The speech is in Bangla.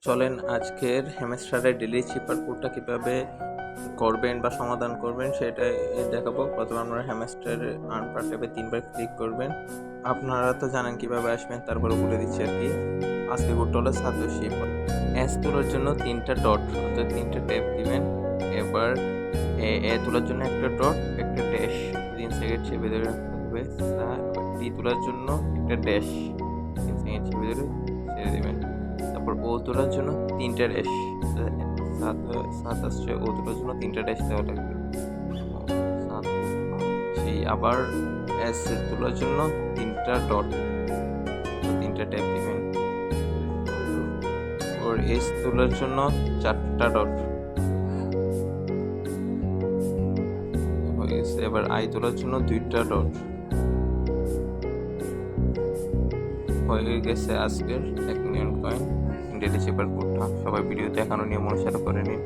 চলেন আজকের হ্যামস্টারের ডেইলি চিপার কোডটা কিভাবে করবেন বা সমাধান করবেন সেটাই দেখাবো। প্রথমে আপনারা হ্যামস্টার আনপার ট্যাবে 3 বার ক্লিক করবেন। আপনারা তো জানেন কিভাবে আসবেন, তারপরে বলে দিচ্ছি আর কি। আজকে কোডটা হলো সাতোশি। এস তোলার জন্য 3টা ডট অর্থাৎ 3টা ট্যাব দিবেন। এবার এ তোলার জন্য একটা ডট, একটা ড্যাশ 3 সেকেন্ড চেপে ধরে রাখতে হবে। ডি তোলার জন্য একটা ড্যাশ 3 সেকেন্ড চেপে ধরে ছেড়ে দিবেন। তারপর ও তোলার জন্য 3টা ড্যাশ, সাত আসছে, ও তোলার জন্য 3টা ড্যাশ দেওয়া লাগবে। সাত সেই আবার এস তোলার জন্য 3টা ডট, 3টা ট্যাপ দিবেন। ওর এস তোলার জন্য 4টা ডট হয়ে গেছে। এবার আই তোলার জন্য 2টা ডট হয়ে গেছে। আজকের 1 মিলিয়ন কয়েন ডেইলি চেপার কোডটা সবাই ভিডিও দেখানো নিয়ম অনুসারে করে নিন।